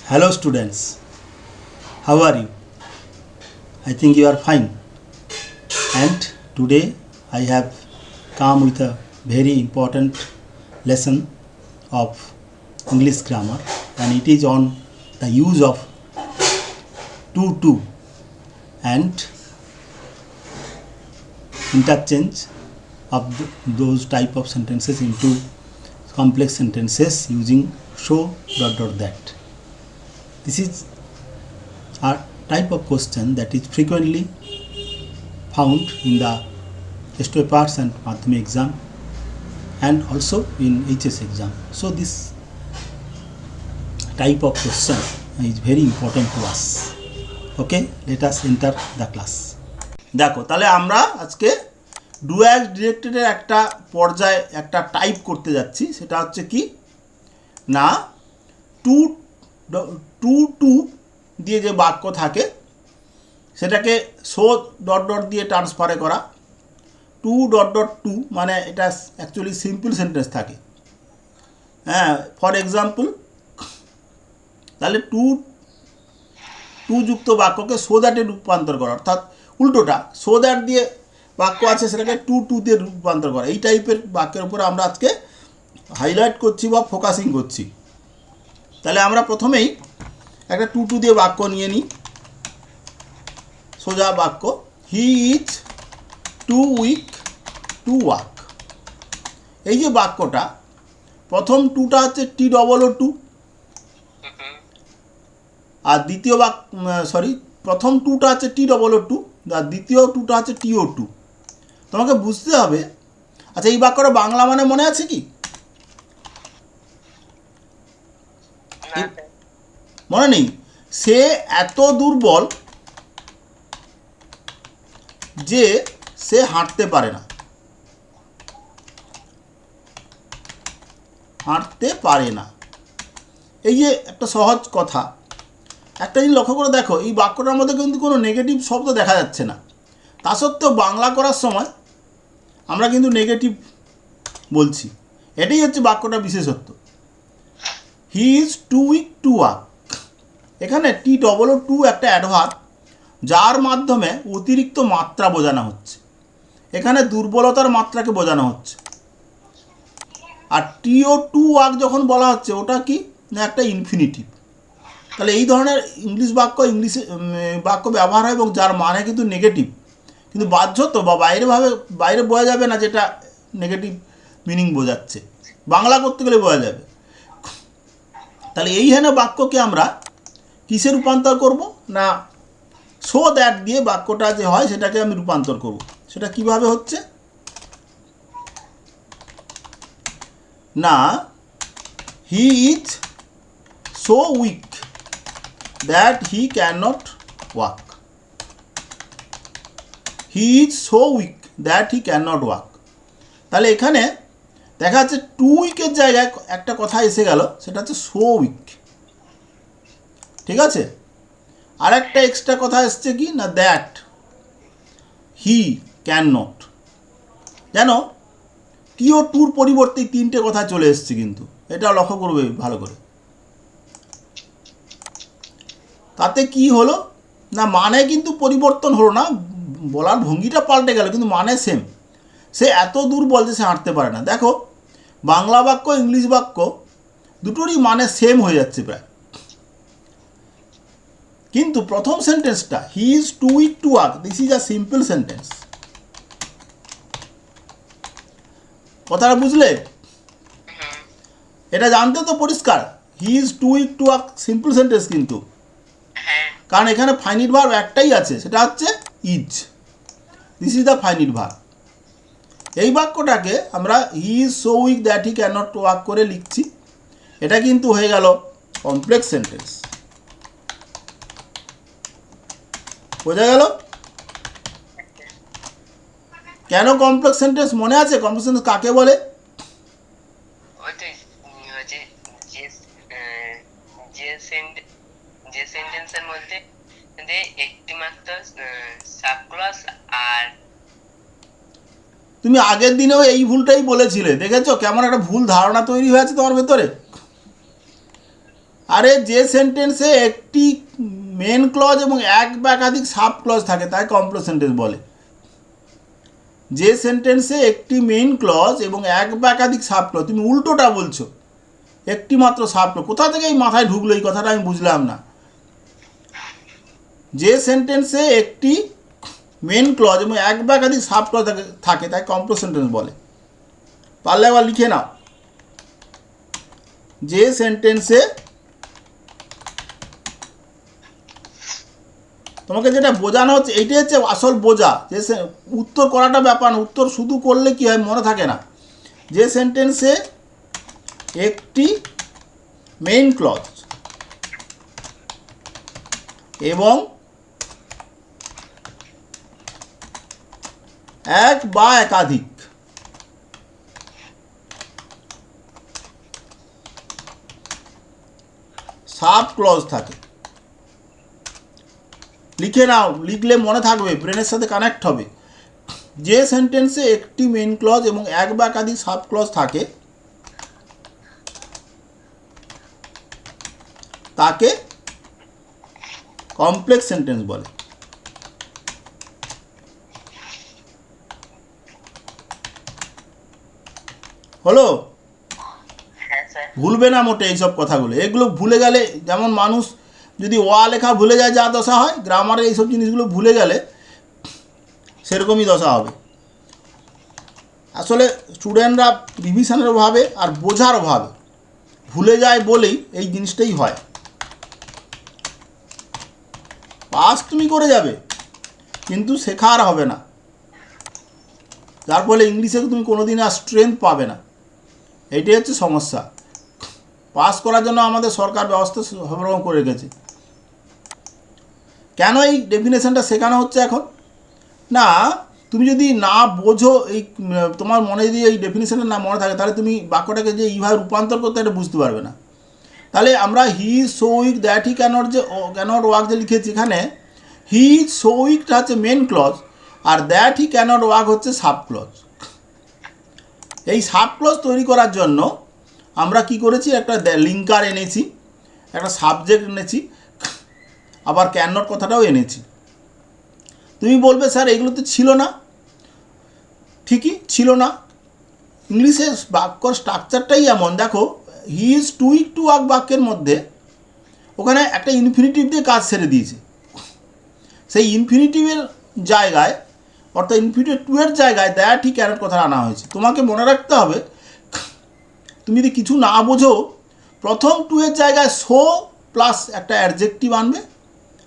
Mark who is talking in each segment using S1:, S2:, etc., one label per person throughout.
S1: Hello students, how are you? I think you are fine. And today I have come with a very important lesson of English grammar, and it is on the use of to and interchange of those type of sentences into complex sentences using so that. This is a type of question that is frequently found in the test papers and Madhyamik exam and also in HS exam. So this type of question is very important to us. Okay, let us enter the class. দেখো তাহলে আমরা আজকে do as ডিরেক্টেডের একটা পর্যায়ে একটা type করতে যাচ্ছি, সেটা হচ্ছে কি না টু টু টু দিয়ে যে বাক্য থাকে সেটাকে সো ডট ডট দিয়ে ট্রান্সফারে করা। টু ডট ডট টু মানে এটা অ্যাকচুয়ালি সিম্পল সেন্টেন্স থাকে। হ্যাঁ, ফর এক্সাম্পল তাহলে টু টু যুক্ত বাক্যকে সো দ্যাটে রূপান্তর করা, অর্থাৎ উল্টোটা সো দ্যাট দিয়ে বাক্য আছে সেটাকে টু টু দিয়ে রূপান্তর করা। এই টাইপের বাক্যের উপরে আমরা আজকে হাইলাইট করছি বা ফোকাসিং করছি। তাহলে আমরা প্রথমেই একটা টু টু দিয়ে বাক্য নিয়ে নিই, সোজা বাক্য। He is too weak to walk. এই যে বাক্যটা প্রথম টুটা হচ্ছে টি ডবল ও টু, আর দ্বিতীয় প্রথম টুটা হচ্ছে টি ডবল ও টু, আর দ্বিতীয় টুটা হচ্ছে টিও টু। তোমাকে বুঝতে হবে, আচ্ছা এই বাক্যটা বাংলা মানে মনে আছে কি? মনে নেই। সে এত দুর্বল যে সে হাঁটতে পারে না। হাঁটতে পারে না, এই যে একটা সহজ কথা। একটা জিনিস লক্ষ্য করে দেখো, এই বাক্যটার মধ্যে কিন্তু কোনো নেগেটিভ শব্দ দেখা যাচ্ছে না। তা সত্ত্বেও বাংলা করার সময় আমরা কিন্তু নেগেটিভ বলছি। এটাই হচ্ছে বাক্যটা বিশেষত্ব। He is too weak to walk. এখানে টি ডবল ও টু একটা অ্যাডভার্ব, যার মাধ্যমে অতিরিক্ত মাত্রা বোঝানো হচ্ছে। এখানে দুর্বলতার মাত্রাকে বোঝানো হচ্ছে। আর টিও টু ওয়াক যখন বলা হচ্ছে ওটা কি না একটা ইনফিনিটিভ। তাহলে এই ধরনের ইংলিশ বাক্য ব্যবহার হয় এবং যার মানে কিন্তু নেগেটিভ, কিন্তু বাহ্যত বা বাইরে বোঝা যাবে না যেটা নেগেটিভ মিনিং বোঝাচ্ছে, বাংলা করতে গেলে বোঝা যাবে। তাহলে এইখানে বাক্যকে আমরা কিসে রূপান্তর করব না সো দ্যাট দিয়ে বাক্যটা যে হয় সেটাকে আমি রূপান্তর করব। সেটা কিভাবে হচ্ছে না হি is so weak that he can not walk. He is so weak that he can not walk. তাহলে এখানে দেখা যাচ্ছে টু উইকের জায়গায় একটা কথা এসে গেল, সেটা হচ্ছে সো উইক। ঠিক আছে, আর একটা এক্সট্রা কথা এসছে কি না দ্যাট হি ক্যান নট। যেন টিও টুর পরিবর্তে তিনটে কথা চলে এসছে, কিন্তু এটা লক্ষ্য করবে ভালো করে। তাতে কি হলো না মানে কিন্তু পরিবর্তন হলো না, বলার ভঙ্গিটা পাল্টে গেল কিন্তু মানে সেম। সে এত দুর্বল যে সে হাঁটতে পারে না। দেখো বাংলা বাক্য ইংলিশ বাক্য দুটোরই মানে সেম হয়ে যাচ্ছে প্রায়, কিন্তু প্রথম সেন্টেন্সটা he is too weak to walk, this is a simple sentence. কথাটা বুঝলে? এটা জানতে তো পরিষ্কার, he is too weak to walk simple sentence, কিন্তু কারণ এখানে ফাইনিট ভার্ব একটাই আছে, সেটা হচ্ছে is. This is the finite verb. এই বাক্যটাকে আমরা he is so weak that he can not walk করে লিখছি। এটা কিন্তু হয়ে গেল কমপ্লেক্স সেন্টেন্স। বোঝা গেল কেন কমপ্লেক্স সেন্টেন্স? মনে আছে কমপ্লেক্স সেন্টেন্স কাকে বলে?
S2: যে সেন্টেন্সের মধ্যে একটি মাত্র সাবক্লজ আর
S1: তুমি আগের দিনেও এই ভুলটাই বলেছিলে, দেখেছো কেমন একটা ভুল ধারণা তৈরি হয়েছে তোমার ভেতরে। আরে যে সেন্টেন্সে একটি মেন ক্লজ এবং এক বা একাধিক সাব ক্লজ থাকে তাই কমপ্লেক্স সেন্টেন্স বলে। যে সেন্টেন্সে একটি মেইন ক্লজ এবং এক বা একাধিক সাব ক্লজ, তুমি উল্টোটা বলছো, একটি মাত্র সাব ক্লজ। কোথা থেকে এই মাথায় ঢুকলো এই কথাটা আমি বুঝলাম না। যে সেন্টেন্সে একটি মেন ক্লজ এবং এক বা একাধিক সাব ক্লজ থাকে তাই কমপ্লেক্স সেন্টেন্স বলে। পারলে একবার লিখে নাও, যে সেন্টেন্সে তোমাকে যেটা বোঝানো হচ্ছে এইটাই হচ্ছে আসল বোঝা, যে উত্তর করাটা ব্যাপার না, উত্তর শুধু করলে কি হয় মনে থাকে না। যে সেন্টেন্সে একটি মেইন ক্লজ এবং এক বা একাধিক সাব ক্লজ থাকে। লিখে নাও, লিখলে মনে থাকবে, ব্রেনের সাথে কানেক্ট হবে। যে সেন্টেন্সে একটি মেইন ক্লজ এবং এক বা একাধিক সাব ক্লজ থাকে তাকে কমপ্লেক্স সেন্টেন্স বলে। হলো?
S2: হ্যাঁ স্যার।
S1: ভুলবে না মোটে এইসব কথাগুলো। এগুলো ভুলে গেলে, যেমন মানুষ যদি লেখা ভুলে যায় যা দশা হয়, গ্রামারে এইসব জিনিসগুলো ভুলে গেলে সেরকমই দশা হবে। আসলে স্টুডেন্টরা রিভিশনের অভাবে আর বোঝার অভাবে ভুলে যায় বলেই এই জিনিসটাই হয়। পাস তুমি করে যাবে কিন্তু শেখা আর হবে না, যার ফলে ইংলিশে তুমি কোনোদিন আর স্ট্রেংথ পাবে না। এইটাই হচ্ছে সমস্যা। পাস করার জন্য আমাদের সরকার ব্যবস্থা সরবরাহ করে রেখেছে। কেন এই ডেফিনেশনটা শেখানো হচ্ছে এখন? না, তুমি যদি না বোঝো, এই তোমার মনে যদি এই ডেফিনেশনটা না মনে থাকে, তাহলে তুমি বাক্যটাকে যে এইভাবে রূপান্তর করতে এটা বুঝতে পারবে না। তাহলে আমরা he so weak that he cannot work যে লিখেছি, এখানে হি সো উইকটা হচ্ছে মেন ক্লজ আর দ্যাট হি ক্যানট ওয়ার্ক হচ্ছে সাব ক্লজ। এই সাব ক্লজ তৈরি করার জন্য আমরা কি করেছি, একটা লিঙ্কার এনেছি, একটা সাবজেক্ট এনেছি, আবার ক্যানট কথাটাও এনেছি। তুমি বলবে স্যার এগুলো তো ছিল না। ঠিকই ছিল না, ইংলিশে বাক্যর স্ট্রাকচারটাই এমন। দেখো, he is too weak to work বাক্যের মধ্যে ওখানে একটা ইনফিনিটিভ দিয়ে কাজ সেরে দিয়েছে। সেই ইনফিনিটিভের জায়গায়, অর্থাৎ ইনফিনিটিভ টু এর জায়গায় দ্যাট হি ক্যানট কথা আনা হয়েছে। তোমাকে মনে রাখতে হবে, তুমি যদি কিছু না বোঝো, প্রথম টু এর জায়গায় সো প্লাস একটা অ্যাডজেক্টিভ আনবে,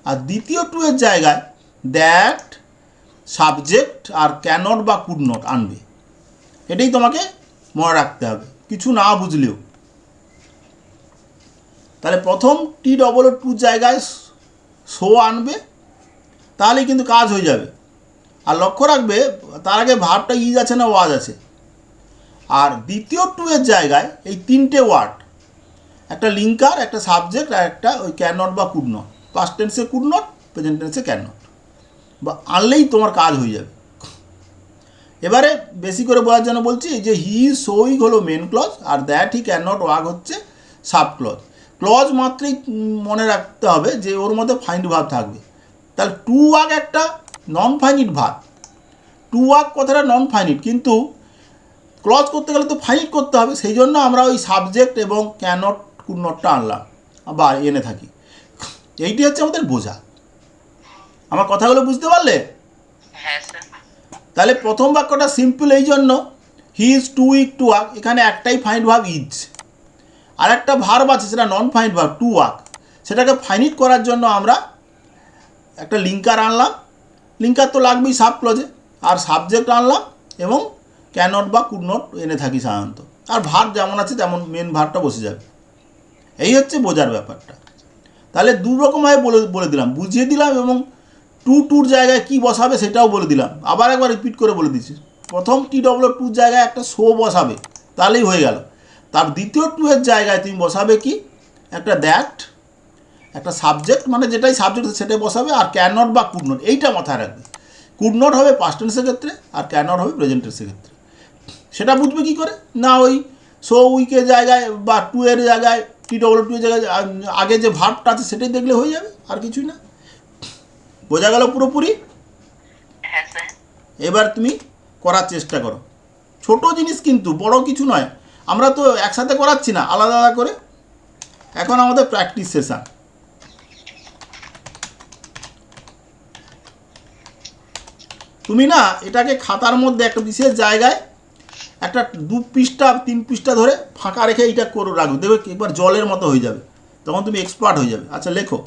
S1: আর দ্বিতীয় টু এর জায়গায় দ্যাট সাবজেক্ট আর ক্যানট বা কুড নট আনবে। এটাই তোমাকে মনে রাখতে হবে কিছু না বুঝলেও। তাহলে প্রথম টি ডবল টু জায়গায় সো আনবে, তাহলেই কিন্তু কাজ হয়ে যাবে। আর লক্ষ্য রাখবে তার আগে ভার্বটা ইজ আছে না ওয়াজ আছে। আর দ্বিতীয় টু এর জায়গায় এই তিনটে ওয়ার্ড, একটা লিঙ্কার, একটা সাবজেক্ট আর একটা ওই ক্যান নট বা কুড নট। পাস্ট টেন্সে কুড নট, প্রেজেন্ট টেন্সে ক্যান নট বা আনলেই তোমার কাজ হয়ে যাবে। এবারে বেশি করে বোঝার জন্য বলছি যে হি সোইং হলো মেন ক্লজ আর that he can not work হচ্ছে সাব ক্লজ। ক্লজ মাত্রই মনে রাখতে হবে যে ওর মধ্যে ফাইন্ড ভার্ব থাকবে। তাহলে টু ওয়ার্ক একটা non finite verb. To work কথাটা নন ফাইনিট, কিন্তু ক্লজ করতে গেলে তো ফাইনিট করতে হবে। সেই জন্য আমরা ওই সাবজেক্ট এবং ক্যানট কুড নটটা আনলাম বা এনে থাকি। এইটি হচ্ছে আমাদের বোঝা। আমার কথাগুলো বুঝতে পারলে?
S2: হ্যাঁ স্যার।
S1: তাহলে প্রথম বাক্যটা সিম্পল এই জন্য, he is too weak to work, এখানে একটাই ফাইন্ড ভার্ব ইজ, আর একটা ভার্ব আছে সেটা নন ফাইন্ড ভার্ব টু ওয়ার্ক। সেটাকে ফাইনিট করার জন্য আমরা একটা লিঙ্কার আনলাম। লিঙ্কার তো লাগবেই সাব ক্লজে, আর সাবজেক্ট আনলাম এবং ক্যানট বা কুড নট এনে থাকি সাধারণত। আর ভার্ব যেমন আছে তেমন মেন ভার্বটা বসে যাবে। এই হচ্ছে বোঝার ব্যাপারটা। তাহলে দু রকমভাবে বলে দিলাম, বুঝিয়ে দিলাম, এবং টুর জায়গায় কি বসাবে সেটাও বলে দিলাম। আবার একবার রিপিট করে বলে দিচ্ছি, প্রথম টি ডব্লিউ টুর জায়গায় একটা শো বসাবে, তাহলেই হয়ে গেল। তার দ্বিতীয় টু এর জায়গায় তুমি বসাবে কি, একটা দ্যাট, একটা সাবজেক্ট, মানে যেটাই সাবজেক্ট সেটাই বসাবে, আর ক্যান নট বা কুড নট এইটা মাথায় রাখবে। কুড নট হবে পাস্ট টেন্সের ক্ষেত্রে আর ক্যান নট হবে প্রেজেন্ট টেন্সের ক্ষেত্রে। সেটা বুঝবে কী করে না, ওই সো উইকের জায়গায় বা টু এর জায়গায় T2 এর জায়গায় আগে যে ভার্বটা আছে সেটাই দেখলে হয়ে যাবে, আর কিছুই না। বোঝা গেল পুরোপুরি?
S2: হ্যাঁ স্যার।
S1: এবার তুমি করার চেষ্টা করো। ছোট জিনিস কিন্তু, বড় কিছু নয়। আমরা তো একসাথে করাচ্ছি না, আলাদা আলাদা করে। এখন আমাদের প্র্যাকটিস সেশন। তুমি না এটাকে খাতার মধ্যে একটা বিশেষ জায়গায় একটা 2 পৃষ্ঠা 3 পৃষ্ঠা ধরে ফাঁকা রেখে এইটা করে রাখো, দেখবে একবার জলের মতো হয়ে যাবে, তখন তুমি এক্সপার্ট হয়ে যাবে। আচ্ছা লেখো,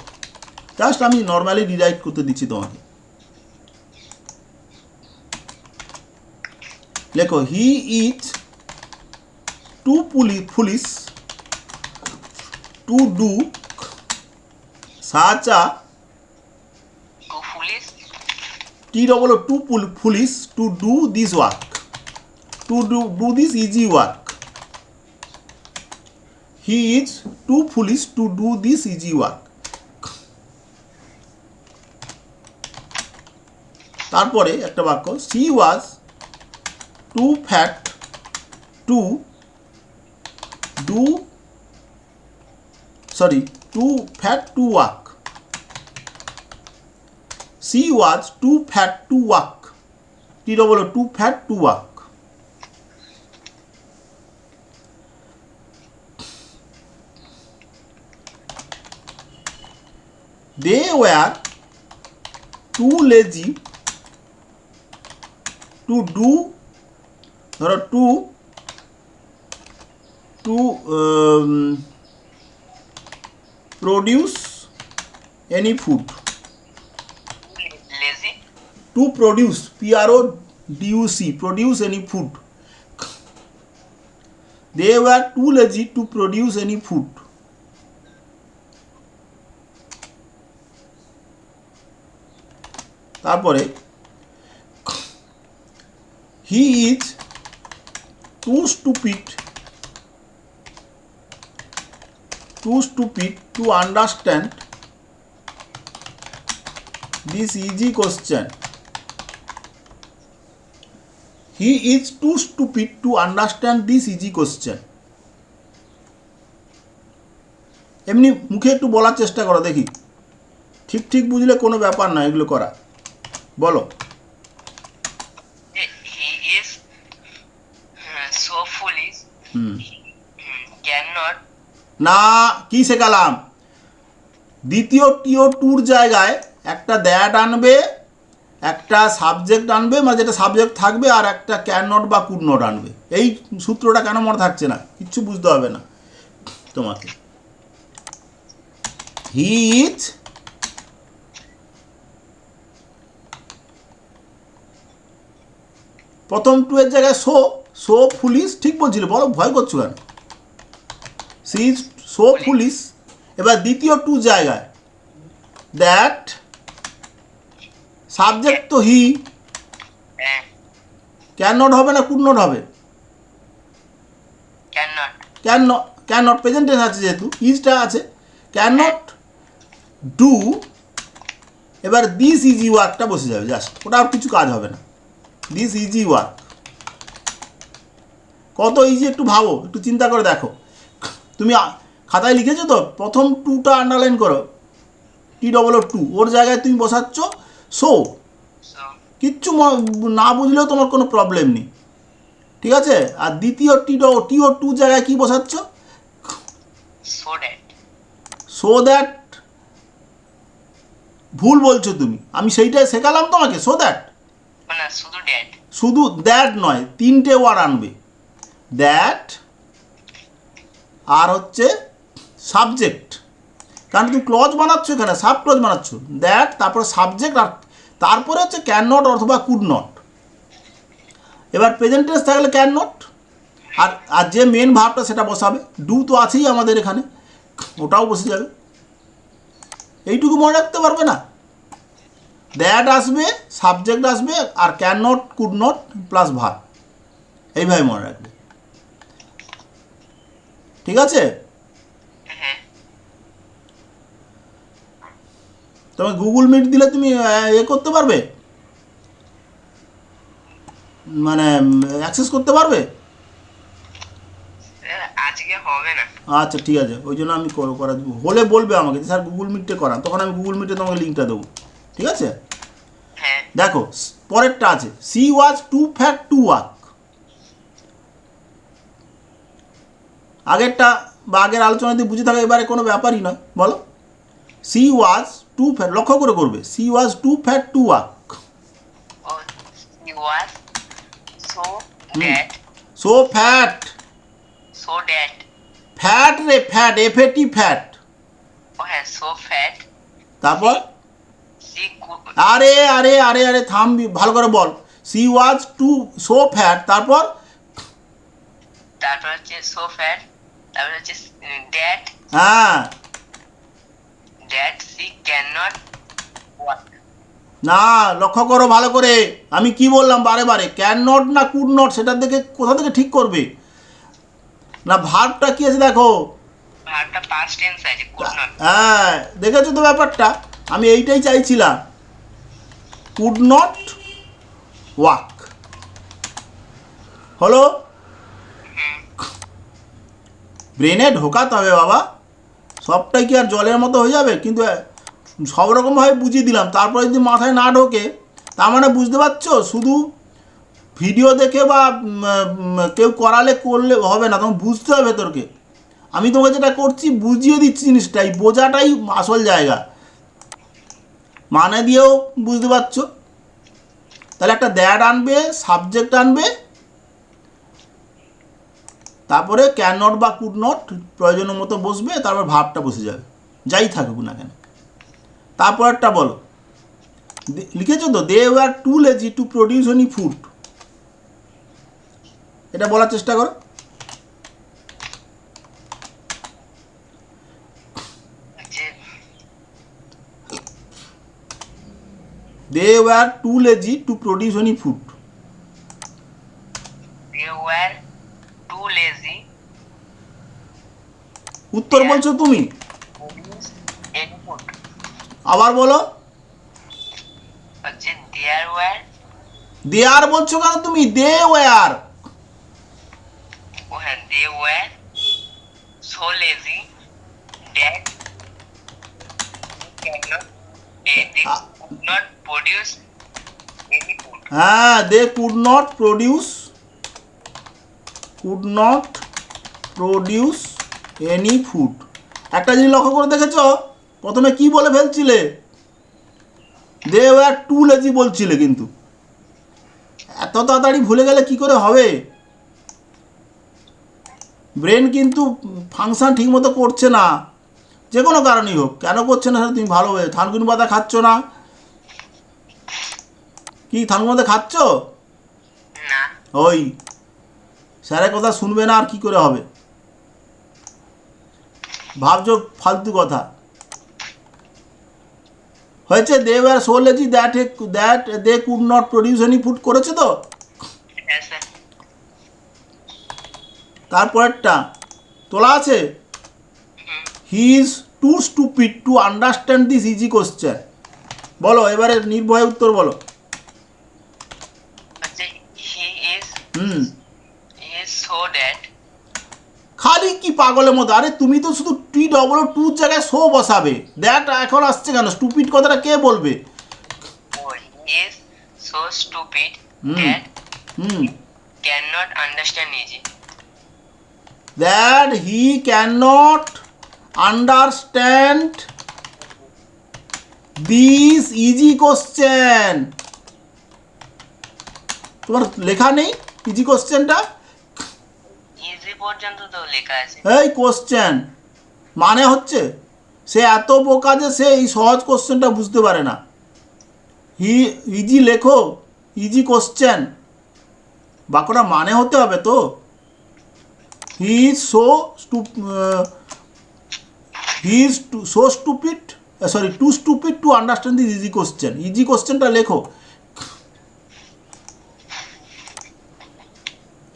S1: জাস্ট আমি নর্মালি রিরাইট করতে দিচ্ছি তোমাকে। লেখো, he is too foolish to do such a
S2: too foolish
S1: foolish to do this work, to do this easy work. He is too foolish to do this easy work. তারপরে একটা বাক্য, she was too fat to do too fat to work. She was too fat to work. Too fat to work. They were too lazy to do ধরো to produce any food.
S2: Lazy
S1: To produce, PRODUC, produce any food. They were too lazy to produce any food. তারপরে, he is too stupid to understand this easy question. He is too stupid to understand this easy question. এমনি মুখে একটু বলার চেষ্টা করো, দেখি। ঠিক ঠিক বুঝলে কোনো ব্যাপার না এগুলো করা। বলো।
S2: হি is so foolish can not.
S1: না, কি শেখালাম? দ্বিতীয় টিও টুর জায়গায় একটা দ্যাট আনবে, একটা সাবজেক্ট আনবে, মানে যেটা সাবজেক্ট থাকবে, আর একটা ক্যান নট বা কুড নট আনবে। এই সূত্রটা কেন মনে থাকছে না? কিচ্ছু বুঝতে হবে না তোমাকে। হি ইজ প্রথম টু এর জায়গায় সো ফুলিশ, ঠিক বলছিল? বলো, ভয় করছো কেন? She is so foolish. এবার দ্বিতীয় টু জায়গায় দ্যাট, সাবজেক্ট তো হি, ক্যান নট হবে না কুড নট হবে? ক্যান নট প্রেজেন্ট টেন্স আছে, যেহেতু ইজটা আছে। ক্যান নট ডু, এবার দিস ইজি ওয়ার্কটা বসে যাবে জাস্ট, ওটা আর কিছু কাজ হবে না। দিস ইজি ওয়ার্ক কত ইজি একটু ভাবো, একটু চিন্তা করে দেখো। তুমি খাতায় লিখেছো তো? প্রথম টুটা আন্ডারলাইন করো, T2, ওর জায়গায় তুমি বসাচ্ছ সো। কিচ্ছু না বুঝলেও তোমার কোনো প্রবলেম নেই, ঠিক আছে? আর দ্বিতীয় টিও টু জায়গায় কি বসাচ্ছ? So that. ভুল বলছো তুমি, আমি সেইটাই শেখালাম তোমাকে। সো দ্যাট, শুধু দ্যাট নয়, তিনটে ওয়ার্ড আনবে। দ্যাট, আর হচ্ছে সাবজেক্ট, কারণ তুমি ক্লজ বানাচ্ছ এখানে, সাব ক্লজ বানাচ্ছ। দ্যাট, তারপরে সাবজেক্ট, আর তারপরে হচ্ছে ক্যান নট অথবা কুড নট। এবার প্রেজেন্ট টেন্স থাকলে ক্যান নট, আর যে মেন ভার্বটা সেটা বসাবে। ডু তো আছেই আমাদের এখানে, ওটাও বসে যাবে। এইটুকু মনে রাখতে পারবে না? দ্যাট আসবে, সাবজেক্ট আসবে, আর can not could not plus verb, এইভাবে মনে রাখবে, ঠিক আছে? তুমি গুগল মিট দিলে তুমি করতে পারবে, মানে অ্যাক্সেস করতে পারবে?
S2: আজকে হবে না।
S1: আচ্ছা ঠিক আছে, ওই জন্য আমি করা দেবো। হলে বলবে আমাকে যে স্যার গুগল মিটে করান, তখন আমি গুগল মিটে তোমাকে লিঙ্কটা দেবো। ঠিক আছে,
S2: হ্যাঁ।
S1: দেখো পরেরটা আছে, she was too fat to walk. আগেরটা বা আগের আলোচনা যদি বুঝে থাকে এবারে কোনো ব্যাপারই নয়। বলো, সি ওয়াজ টু ফ্যাট, লক্ষ্য করে করবে, she was too fat to walk.
S2: ও he was so that
S1: so fat,
S2: so that
S1: fat রে, ফ্যাট, এফএটি ফ্যাট।
S2: ও হ্যাঁ so fat
S1: তারপর
S2: she could
S1: আরে আরে আরে আরে থামবি, ভালো করে বল। She was too so fat, তারপর
S2: তারপর হচ্ছে so fat, তারপর হচ্ছে that
S1: হ্যাঁ,
S2: she cannot walk.
S1: না লক্ষ্য করো ভালো করে, আমি কি বললাম বারে বারে, ক্যান নট না কুড নট, সেটার দিকে কোথা থেকে ঠিক করবে না, ভার্বটা কি আছে দেখো।
S2: ভার্বটা past tense আছে could not।
S1: হ্যাঁ দেখেছো তো ব্যাপারটা, আমি এইটাই চাইছিলাম, কুড নট ওয়াক। হলো, ব্রেনে ঢোকাতে হবে বাবা, সবটাই কি আর জলের মতো হয়ে যাবে? কিন্তু সব রকমভাবে বুঝিয়ে দিলাম, তারপরে যদি মাথায় না ঢোকে, তার মানে বুঝতে পারছো, শুধু ভিডিও দেখে বা কেউ করালে করলে হবে না, তখন বুঝতে হবে ভেতরকে। আমি তোমাকে যেটা করছি বুঝিয়ে দিচ্ছি জিনিসটাই, বোঝাটাই আসল জায়গা, মানে দিয়েও বুঝতে পারছো। তাহলে একটা দ্যাট আনবে, সাবজেক্ট আনবে, তারপরে ক্যান নট বা কুড নট প্রয়োজন মতো বসবে, তারপর ভাবটা বসে যাবে, যাই থাকুক না কেন। তারপর একটা বলো, লিখেছো তো, they were too lazy to produce any food. এটা বলার চেষ্টা করো।
S2: যে
S1: they were too lazy to produce any food.
S2: they were too lazy
S1: উত্তর বলছো তুমি,
S2: to produce any food।
S1: আবার বলো।
S2: হচ্ছে there were
S1: দেয়ার বলছো কেন তুমি, দে ওয়ার।
S2: ও হ্যাঁ they were so lazy that they could not produce any food।
S1: হ্যাঁ, they could not produce any food. একটা জিনিস লক্ষ্য করে দেখেছো, প্রথমে কি বলে ফেলছিলে, দে ওয়ার টু লেজি বলছিলে, কিন্তু এত তাড়াতাড়ি ভুলে গেলে কি করে হবে? ব্রেন কিন্তু ফাংশন ঠিকমতো করছে না, যে কোনো কারণেই হোক। কেন করছে না সেটা তুমি ভালো হয়ে, থানকুনি পাতা খাচ্ছ না কি, থানকুনি পাতা খাচ্ছ?
S2: না
S1: ওই স্যারের কথা শুনবে না আর কি করে হবে, ভাবছো ফালতু কথা। হয়েছে, they were so lazy that they could not produce any food, করেছে তো।
S2: হ্যাঁ স্যার।
S1: তারপরেরটা তোলা আছে, he is too stupid to understand this easy question. বলো এবারে নির্ভয়ে উত্তর বলো।
S2: হচ্ছে he is
S1: hmm,
S2: so that
S1: খালি কি পাগলের মতো, আরে তুমি তো শুধু টি ডবল টুর জায়গায় শো বসাবে, দ্যাট এখন আসছে কেন, স্টুপিড কথাটা কে বলবে?
S2: he is so stupid
S1: hmm
S2: that
S1: hmm,
S2: cannot understand easy।
S1: That he can not understand this easy question. তোমার লেখা নেই ইজি কোশ্চেনটা,
S2: ইজি পর্যন্ত তো লেখা আছে।
S1: এই কোশ্চেন মানে হচ্ছে, সে এত বোকা যে সে এই সহজ কোশ্চেনটা বুঝতে পারে না। ইজি লেখো, ইজি কোশ্চেন, বাক্যটা মানে হতে হবে তো। He is so stupid, sorry too stupid to understand this easy question, easy কোশ্চেনটা লেখো।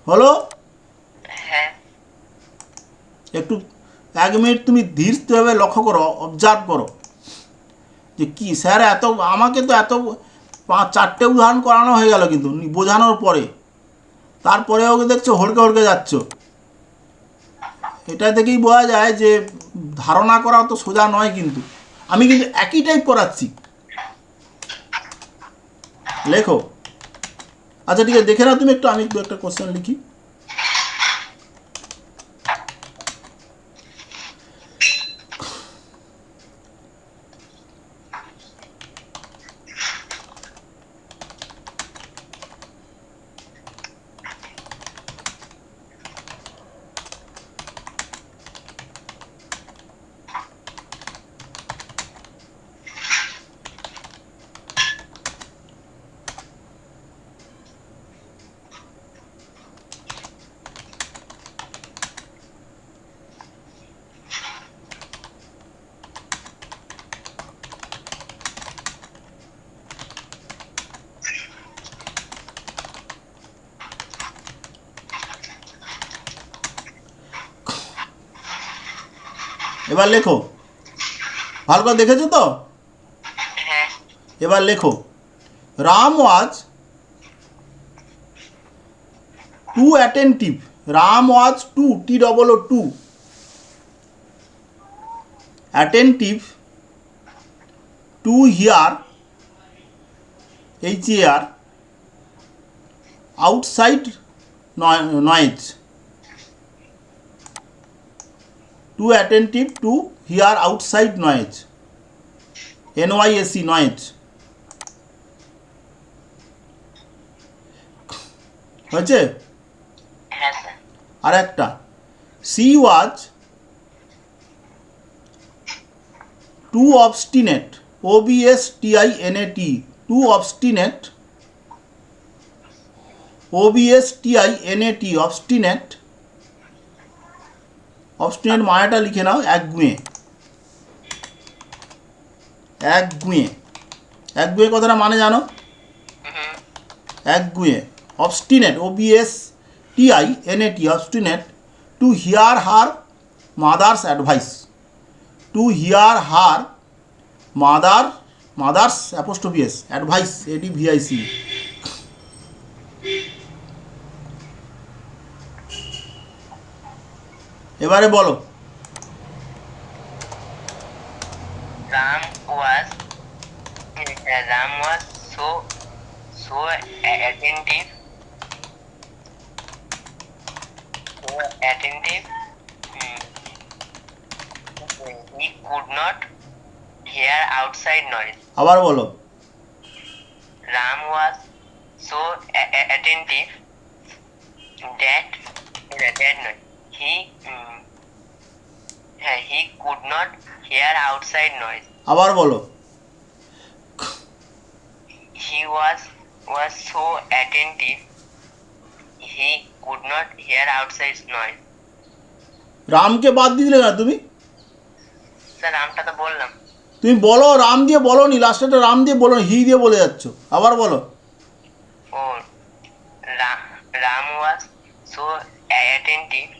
S1: হলো,
S2: হ্যাঁ
S1: একটু 1 মিনিট তুমি ধীরভাবে লক্ষ্য করো, অবজার্ভ করো যে কি স্যার এত, আমাকে তো এত 5-4টে উদাহরণ করানো হয়ে গেল কিন্তু বোঝানোর পরে, তারপরেও দেখছো হড়কে হড়কে যাচ্ছ। এটা থেকেই বোঝা যায় যে ধারণা করা তো সোজা নয়, কিন্তু আমি কিন্তু একই টাইপ করাচ্ছি। লেখো। আচ্ছা ঠিক আছে, দেখে নাও তুমি একটু, আমি একটু একটা কোশ্চেন লিখি। এবার লেখো, ভালো করে দেখেছো তো?
S2: হ্যাঁ।
S1: এবার লেখো, Ram was too attentive, Ram was too, T double O too, attentive to hear, H A R, outside noise, too attentive to hear outside noise, NYSE noise. হয়েছে?
S2: হ্যাঁ স্যার।
S1: আর একটা, she was too obstinate, OBSTINAT, too obstinate, OBSTINAT, obstinate, obstinate মানেটা লিখে নাও, একগুঁয়ে। একগুঁয়ে, একগুঁয়ে কথাটা মানে জানো?
S2: হুম।
S1: একগুঁয়ে, obstinate, OBSTINAT, obstinate, to hear her mother's advice, to hear her mother's apostrophe S advice, ADVIC। এবারে বলো।
S2: Ram was Ram was so attentive he could not hear outside noise.
S1: আবার বলো।
S2: Ram was so attentive that no, he could not hear outside noise.
S1: আবার বলো।
S2: He was so attentive he could not hear outside noise.
S1: রামকে বাদ দিলে না তুমি?
S2: Sir রামটা তো বললাম।
S1: তুমি বলো, রাম দিয়ে বলো নি, লাস্টে রাম দিয়ে বলো, হি দিয়ে বলে যাচ্ছ। আবার বলো।
S2: ও Ram was so attentive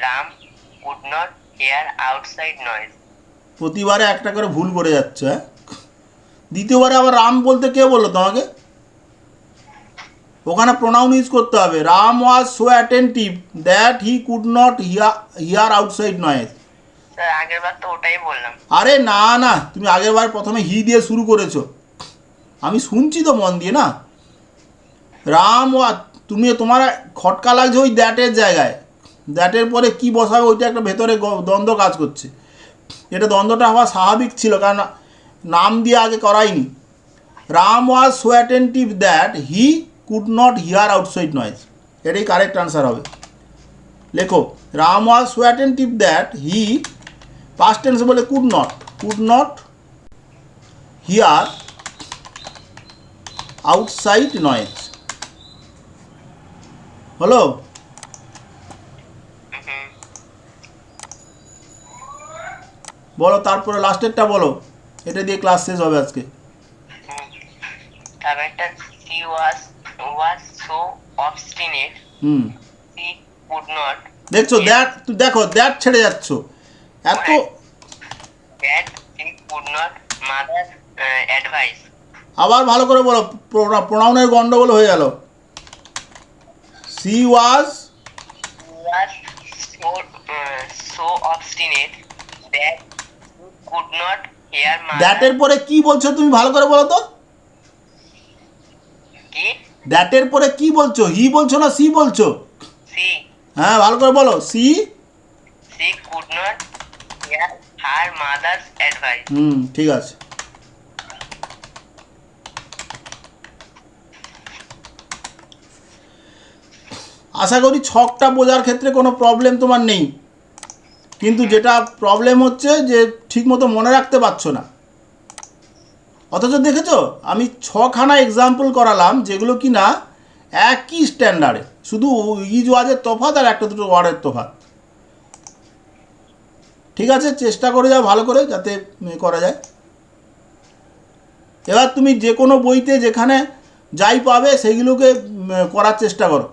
S2: Ram could not hear outside noise.
S1: প্রতিবারে একটা করে ভুল করে যাচ্ছে, হ্যাঁ? দ্বিতীয়বারে আবার রাম বলতে কে বললো তোমাকে? ওখানে প্রোনাউন ইউজ করতে হবে। Ram was so attentive that he could not hear outside noise.
S2: Sir আগের বার তো ওটাই বললাম।
S1: আরে না না, তুমি আগের বার প্রথমে হি দিয়ে শুরু করেছো, আমি শুনছি তো মন দিয়ে না। রাম ওয়াজ, তুমি তোমার খটকা লাগছে ওই দ্যাটের জায়গায়, দ্যাটের পরে কি বসাবে ওইটা একটা ভেতরে দ্বন্দ্ব কাজ করছে। এটা দ্বন্দ্বটা হওয়া স্বাভাবিক ছিল, কারণ নাম দিয়ে আগে করাইনি। Ram was so attentive that he could not hear outside noise, এটাই কারেক্ট আনসার হবে। লেখো, Ram was so attentive that he, past tense বলে could not hear outside noise. হলো? বলো তারপরে লাস্টেরটা বলো, এটা দিয়ে ক্লাস শেষ হবে আজকে।
S2: তারপরটা she was so obstinate she could not
S1: দেখছো, দেখো দ্যাট ছেড়ে যাচ্ছ এত।
S2: that she could not mother advice.
S1: আবার ভালো করে বলো, প্রোনাউনের গন্ডগোল হয়ে গেল। she was
S2: so so obstinate that he could not hear
S1: দ্যাটের
S2: mother.
S1: পরে কি বলছো তুমি ভালো করে বলো তো?
S2: কি?
S1: দ্যাটের পরে কি বলছো? হি বলছো না সি বলছো?
S2: She
S1: হ্যাঁ ভালো করে বলো। She
S2: could not hear her mother's advice.
S1: ঠিক আছে। আশা করি ছকটা বোঝার ক্ষেত্রে কোনো প্রবলেম তোমার নেই, কিন্তু যেটা প্রবলেম হচ্ছে যে ঠিকমতো মনে রাখতে পারছো না। অথচ দেখেছো আমি ছখানা এক্সাম্পল করালাম যেগুলো কি না একই স্ট্যান্ডার্ডে, শুধু ইজ ওয়াজের তফাৎ আর একটা দুটো ওয়ার্ডের তফাৎ। ঠিক আছে, চেষ্টা করে যাও ভালো করে যাতে করা যায়। এবার তুমি যে কোনো বইতে যেখানে যাই পাবে সেইগুলোকে করার চেষ্টা করো,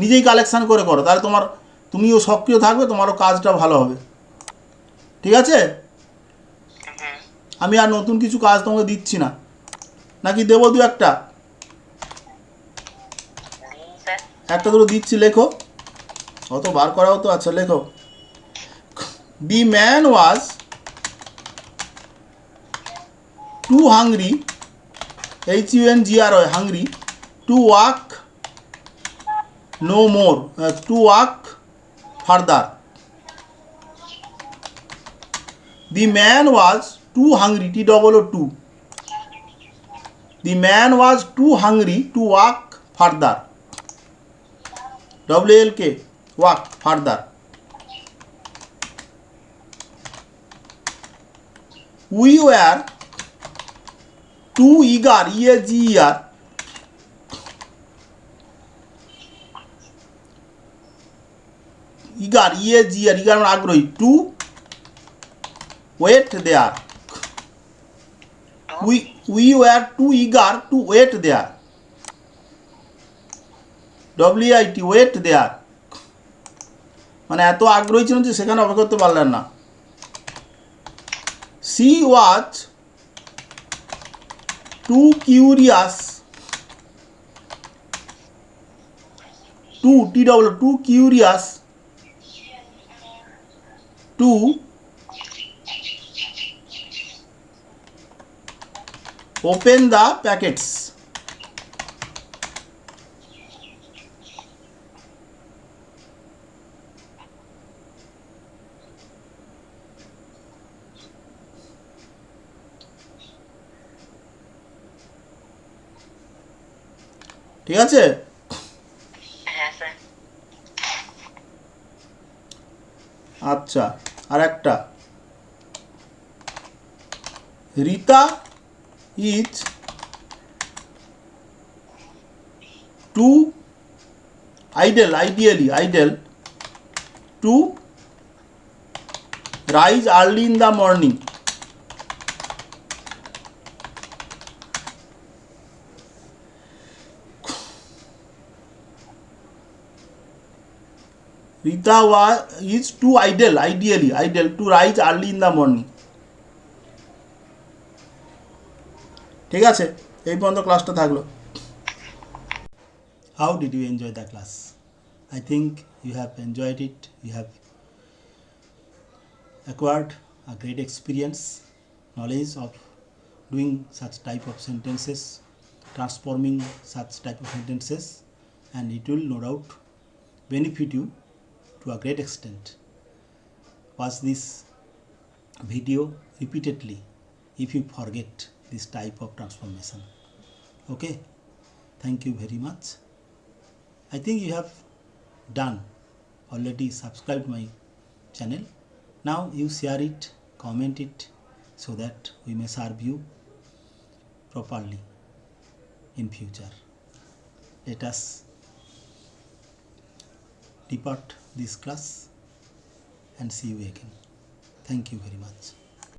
S1: নিজেই কালেকশান করে করো, তাহলে তুমিও সক্রিয় থাকবে, তোমারও কাজটা ভালো হবে। ঠিক আছে, আমি আর নতুন কিছু কাজ তোমাকে দিচ্ছি না, নাকি দেবো দু একটা?
S2: Sir,
S1: একটা দুটো দিচ্ছি, লেখো। অত বার করাও তো, আচ্ছা লেখো। The man was too hungry, HUNGRY, hungry, to walk no more, to walk further. The man was too hungry, TOO. The man was too hungry to walk further. WLK, walk further. We were too eager, EAGER, eager, EAGER, eager মানে আগ্রহী, to wait there. We were too eager to wait there. WIT, wait there মানে এত আগ্রহী ছিলেন যে সেখানে অপেক্ষা করতে পারলেন না। She was too curious too curious to open the packets. ঠিক আছে,
S2: হ্যাঁ স্যার।
S1: আচ্ছা আর একটা, Rita is too ideally to rise early in the morning. Rita is too ideal to rise early in the morning. ঠিক আছে, এই পর্যন্ত ক্লাসটা থাকলো। How did you enjoy the class? I think you have enjoyed it. You have acquired a great experience, knowledge of doing such type of sentences, transforming such type of sentences, and it will no doubt benefit you to a great extent. Watch this video repeatedly if you forget this type of transformation. Okay, thank you very much. I think you have done already subscribed my channel. Now you share it, comment it, so that we may serve you properly in future. Let us depart this class and see you again. Thank you very much.